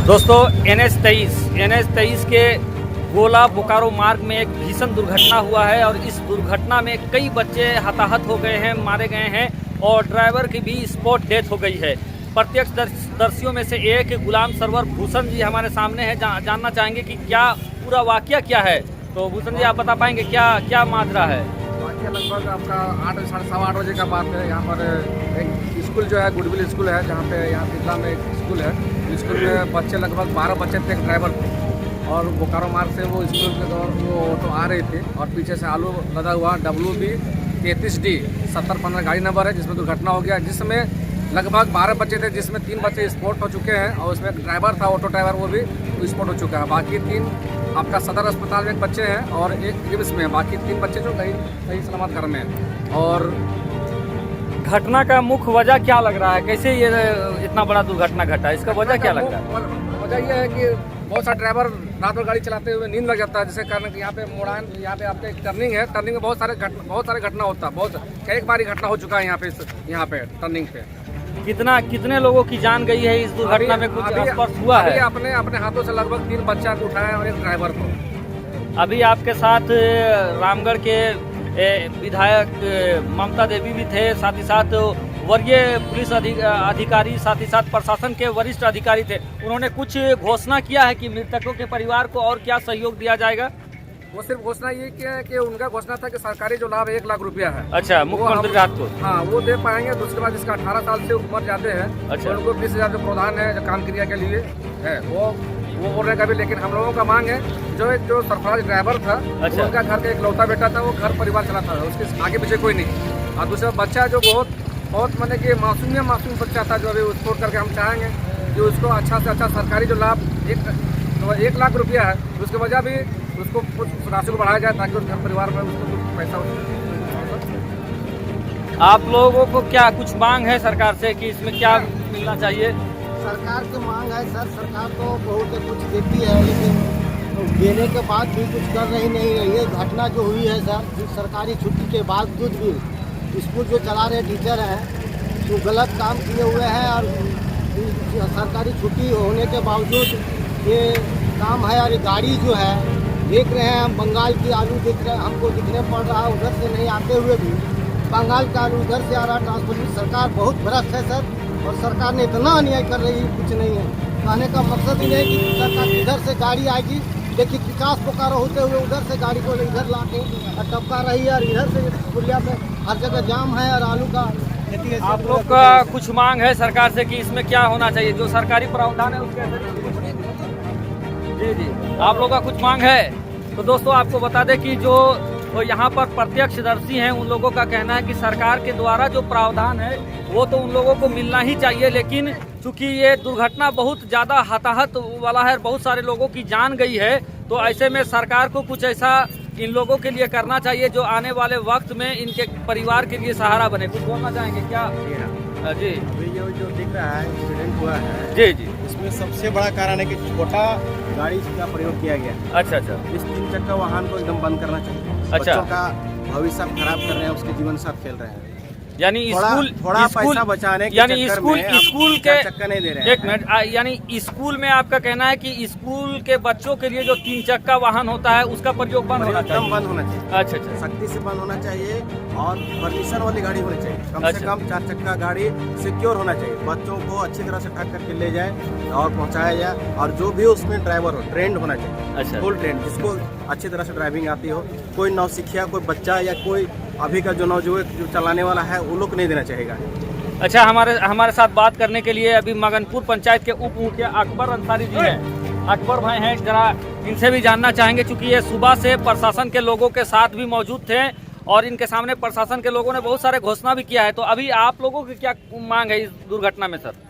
दोस्तों NH23 के गोला बोकारो मार्ग में एक भीषण दुर्घटना हुआ है और इस दुर्घटना में कई बच्चे हताहत हो गए हैं, मारे गए हैं और ड्राइवर की भी स्पॉट डेथ हो गई है। प्रत्यक्षदर्शियों में से एक गुलाम सरवर भूषण जी हमारे सामने है। जानना चाहेंगे कि क्या पूरा वाकया क्या है। तो भूषण जी, आप बता पाएंगे क्या माजरा है? वाकया लगभग आपका 8 साढ़े 8:15 बजे का बात है। यहाँ पर एक स्कूल जो है गुडविल स्कूल है, जहाँ पे यहाँ तितला में एक स्कूल है। स्कूल में बच्चे लगभग 12 बच्चे थे, एक ड्राइवर थे और बोकारो मार्ग से वो स्कूल के दौर वो ऑटो आ रहे थे और पीछे से आलू लदा हुआ WB 33D 7015 गाड़ी नंबर है, जिसमें दुर्घटना हो गया, जिसमें लगभग 12 बच्चे थे, जिसमें 3 बच्चे स्पॉट हो चुके हैं और उसमें एक ड्राइवर था, ऑटो ड्राइवर, वो भी स्पॉट हो चुका है। बाकी 3 आपका सदर अस्पताल में एक बच्चे हैं और एक रिम्स में, बाकी 3 बच्चे जो सही सलामत घर में हैं। और घटना का मुख्य वजह क्या लग रहा है? कैसे ये इतना बड़ा दुर्घटना घटा है? इसका वजह क्या लग रहा है? वजह यह है कि बहुत सारे ड्राइवर रात भर गाड़ी चलाते हुए नींद लग जाता है, जिसके कारण कि यहाँ पे मोड़ान, यहाँ पे आपके टर्निंग है, टर्निंग में बहुत सारे घटना होता है। कई बार घटना हो चुका है यहाँ पे टर्निंग पे। कितने लोगों की जान गई है इस दुर्घटना में? कुछ स्पष्ट हुआ है? अपने हाथों से लगभग 3 बच्चा को उठाया और एक ड्राइवर को। अभी आपके साथ रामगढ़ के विधायक ममता देवी भी थे, साथ ही साथ वरीय पुलिस अधिकारी, साथ ही साथ प्रशासन के वरिष्ठ अधिकारी थे। उन्होंने कुछ घोषणा किया है कि मृतकों के परिवार को और क्या सहयोग दिया जाएगा? वो सिर्फ घोषणा ये किया है कि उनका घोषणा था कि सरकारी जो लाभ 1 लाख रुपया है, अच्छा, मुख्यमंत्री राहत को, हाँ, वो दे पाएंगे। दूसरे बाद इसका 18 साल से उम्र जाते हैं, अच्छा, तो उनको 20,000 जो प्रावधान है जो काम क्रिया के लिए है वो बोल रहे कभी। लेकिन हम लोगों का मांग है जो सरफराज ड्राइवर था, अच्छा, उनका घर का एक लौता बेटा था, वो घर परिवार चलाता था, उसके आगे पीछे कोई नहीं। और दूसरा बच्चा जो बहुत मैंने कि मासूम बच्चा था, जो अभी स्पोर्ट करके हम चाहेंगे कि उसको अच्छा से अच्छा सरकारी जो लाभ 1 लाख रुपया है, उसकी वजह भी उसको कुछ राशि को बढ़ाया जाए ताकि उसके परिवार में उसको कुछ पैसा आप लोगों को क्या कुछ मांग है सरकार से कि इसमें क्या मिलना चाहिए? सरकार की मांग है सर, सरकार तो बहुत कुछ देती है, लेकिन देने के बाद भी कुछ कर रही नहीं है। ये घटना जो हुई है सर, सरकारी छुट्टी के बावजूद भी स्कूल जो चला रहे टीचर हैं जो गलत काम किए हुए हैं और सरकारी छुट्टी होने के बावजूद ये काम है। और ये गाड़ी जो है देख रहे हैं हम, बंगाल की आलू दिख रहे हैं, हमको दिखने पड़ रहा है, उधर से नहीं आते हुए भी बंगाल का आलू उधर से आ रहा है। ट्रांसपोर्ट सरकार बहुत भ्रष्ट है सर, और सरकार ने इतना अन्याय कर रही है, कुछ नहीं है। कहने का मकसद ही नहीं कि सरकार इधर से गाड़ी आएगी, देखिए 50 बोकारो होते हुए उधर से गाड़ी को इधर ला के टपका रही है और इधर से पुलिया में हर जगह जाम है और आलू का। आप लोग का कुछ मांग है सरकार से कि इसमें क्या होना चाहिए? जो सरकारी प्रावधान है उसके जी आप लोग का कुछ मांग है? तो दोस्तों, आपको बता दें कि जो यहाँ पर प्रत्यक्षदर्शी हैं उन लोगों का कहना है कि सरकार के द्वारा जो प्रावधान है वो तो उन लोगों को मिलना ही चाहिए, लेकिन चूंकि ये दुर्घटना बहुत ज़्यादा हताहत वाला है, बहुत सारे लोगों की जान गई है, तो ऐसे में सरकार को कुछ ऐसा इन लोगों के लिए करना चाहिए जो आने वाले वक्त में इनके परिवार के लिए सहारा बने। कुछ बोलना चाहेंगे क्या? जी, अभी ये जो दिख रहा है एक्सीडेंट हुआ है, जी, इसमें सबसे बड़ा कारण है कि छोटा गाड़ी का प्रयोग किया गया। अच्छा, इस 3 चक्का वाहन को एकदम बंद करना चाहिए। अच्छा, बच्चों का भविष्य खराब कर रहे हैं, उसके जीवन के साथ खेल रहे हैं। यानी थोड़ा पैसा बचाने के यानी चक्कर में स्कूल के चक्का नहीं दे रहे हैं। एक मिनट, यानी स्कूल में आपका कहना है कि स्कूल के बच्चों के लिए जो 3 चक्का वाहन होता है उसका प्रयोग बंद होना चाहिए? बंद होना चाहिए। अच्छा, सख्ती से बंद होना चाहिए और परमिशन वाली गाड़ी होनी चाहिए। कम से कम 4 चक्का गाड़ी सिक्योर होना चाहिए। बच्चों को अच्छी तरह से ठक करके ले जाए और पहुंचाया जाए, और जो भी उसमें ड्राइवर हो ट्रेंड होना चाहिए। अच्छा, फुल ट्रेंड, जिसको अच्छी तरह से ड्राइविंग आती हो। कोई नौसिखिया, कोई बच्चा या कोई अभी का जो नौजवान जो चलाने वाला है वो लोग नहीं देना चाहेगा। अच्छा, हमारे साथ बात करने के लिए अभी मगनपुर पंचायत के उप मुखिया अकबर अंसारी जी हैं। अकबर भाई हैं, जरा इनसे भी जानना चाहेंगे, चूंकि ये सुबह से प्रशासन के लोगों के साथ भी मौजूद थे और इनके सामने प्रशासन के लोगों ने बहुत सारे घोषणा भी किया है। तो अभी आप लोगों की क्या मांग है इस दुर्घटना में? सर,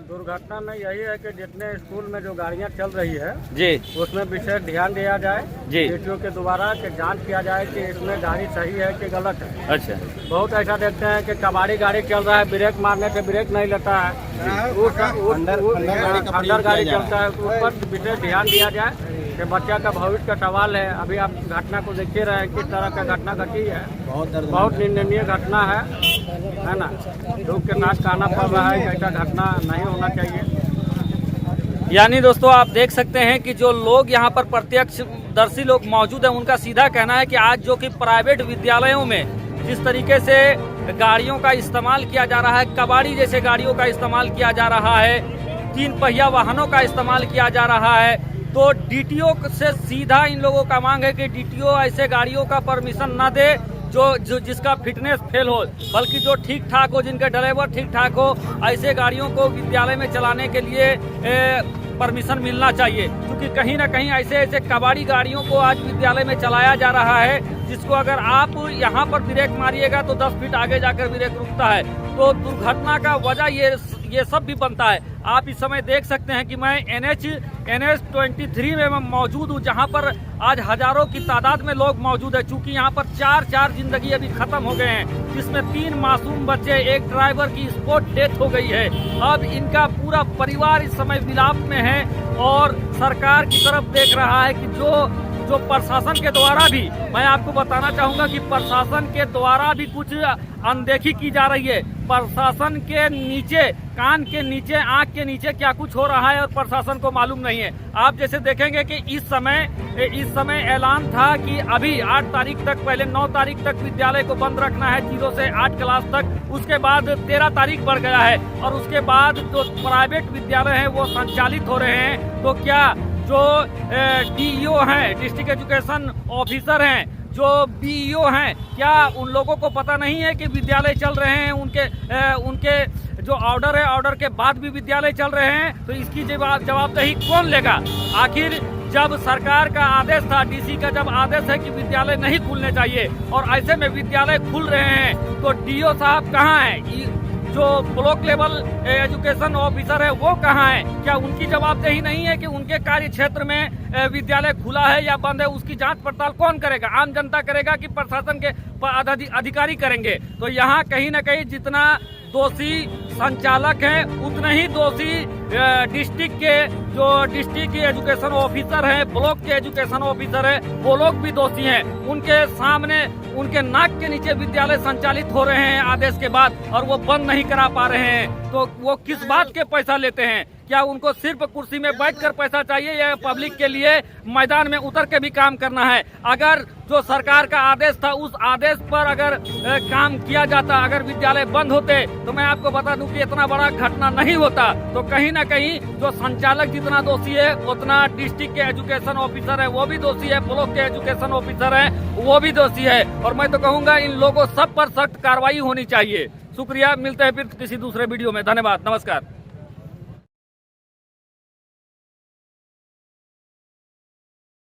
दुर्घटना में यही है कि जितने स्कूल में जो गाड़ियां चल रही है जी, उसमें विशेष ध्यान दिया जाए जी, DTO के द्वारा कि जांच किया जाए कि इसमें गाड़ी सही है कि गलत है। अच्छा, बहुत ऐसा देखते हैं कि कबाड़ी गाड़ी चल रहा है, ब्रेक मारने से ब्रेक नहीं लेता है, अंदर गाड़ी चलता है, उस पर विशेष ध्यान दिया जाए कि बच्चा का भविष्य का सवाल है। अभी आप घटना को देखते रहे हैं, किस तरह का घटना घटी है, बहुत निंदनीय घटना है ना। दुख के साथ कहना पड़ रहा है कि ऐसा घटना नहीं होना चाहिए। यानी दोस्तों आप देख सकते हैं कि जो लोग यहाँ पर प्रत्यक्षदर्शी लोग मौजूद हैं, उनका सीधा कहना है कि आज जो कि प्राइवेट विद्यालयों में जिस तरीके से गाड़ियों का इस्तेमाल किया जा रहा है, कबाड़ी जैसे गाड़ियों का इस्तेमाल किया जा रहा है, 3 पहिया वाहनों का इस्तेमाल किया जा रहा है, तो डीटीओ से सीधा इन लोगों का मांग है कि डीटीओ ऐसे गाड़ियों का परमिशन न दे जो जिसका फिटनेस फेल हो, बल्कि जो ठीक ठाक हो, जिनके ड्राइवर ठीक ठाक हो, ऐसे गाड़ियों को विद्यालय में चलाने के लिए परमिशन मिलना चाहिए। क्योंकि कहीं ना कहीं ऐसे ऐसे कबाड़ी गाड़ियों को आज विद्यालय में चलाया जा रहा है, जिसको अगर आप यहाँ पर ब्रेक मारिएगा तो 10 फीट आगे जाकर ब्रेक रुकता है। तो दुर्घटना का वजह ये सब भी बनता है। आप इस समय देख सकते हैं कि मैं NH 23 में मैं मौजूद हूँ, जहाँ पर आज हजारों की तादाद में लोग मौजूद है। चूंकि यहाँ पर 4 जिंदगी अभी खत्म हो गए हैं, जिसमें 3 मासूम बच्चे, एक ड्राइवर की स्पॉट डेथ हो गई है। अब इनका पूरा परिवार इस समय विलाप में है और सरकार की तरफ देख रहा है कि जो प्रशासन के द्वारा भी, मैं आपको बताना चाहूंगा कि प्रशासन के द्वारा भी कुछ अनदेखी की जा रही है। प्रशासन के नीचे, कान के नीचे, आंख के नीचे क्या कुछ हो रहा है और प्रशासन को मालूम नहीं है। आप जैसे देखेंगे कि इस समय ऐलान था कि अभी 8 तारीख तक, पहले 9 तारीख तक विद्यालय को बंद रखना है 0 से 8 क्लास तक, उसके बाद 13 तारीख बढ़ गया है और उसके बाद जो प्राइवेट विद्यालय है वो संचालित हो रहे हैं। तो क्या जो DEO हैं, डिस्ट्रिक्ट एजुकेशन ऑफिसर हैं, जो BEO हैं, क्या उन लोगों को पता नहीं है कि विद्यालय चल रहे हैं? उनके जो ऑर्डर है, ऑर्डर के बाद भी विद्यालय चल रहे हैं, तो इसकी जवाबदेही कौन लेगा? आखिर जब सरकार का आदेश था, DC का जब आदेश है कि विद्यालय नहीं खुलने चाहिए और ऐसे में विद्यालय खुल रहे हैं, तो DO साहब कहाँ हैं? जो ब्लॉक लेवल एजुकेशन ऑफिसर है वो कहाँ है? क्या उनकी जवाबदेही नहीं है कि उनके कार्य क्षेत्र में विद्यालय खुला है या बंद है? उसकी जांच पड़ताल कौन करेगा? आम जनता करेगा कि प्रशासन के अधिकारी करेंगे? तो यहाँ कहीं ना कहीं जितना दोषी संचालक हैं, उतने ही दोषी डिस्ट्रिक्ट के जो डिस्ट्रिक्ट एजुकेशन ऑफिसर है, ब्लॉक के एजुकेशन ऑफिसर है, वो लोग भी दोषी हैं। उनके सामने, उनके नाक के नीचे विद्यालय संचालित हो रहे हैं आदेश के बाद और वो बंद नहीं करा पा रहे हैं। तो वो किस बात के पैसा लेते हैं? क्या उनको सिर्फ कुर्सी में बैठकर पैसा चाहिए या पब्लिक के लिए मैदान में उतर के भी काम करना है? अगर जो सरकार का आदेश था उस आदेश पर अगर काम किया जाता, अगर विद्यालय बंद होते, तो मैं आपको बता दूं कि इतना बड़ा घटना नहीं होता। तो कहीं ना कहीं जो संचालक जितना दोषी है, उतना डिस्ट्रिक्ट के एजुकेशन ऑफिसर है वो भी दोषी है, ब्लॉक के एजुकेशन ऑफिसर है वो भी दोषी है। और मैं तो कहूँगा इन लोगों सब पर सख्त कार्रवाई होनी चाहिए। शुक्रिया, मिलते हैं फिर किसी दूसरे वीडियो में। धन्यवाद, नमस्कार।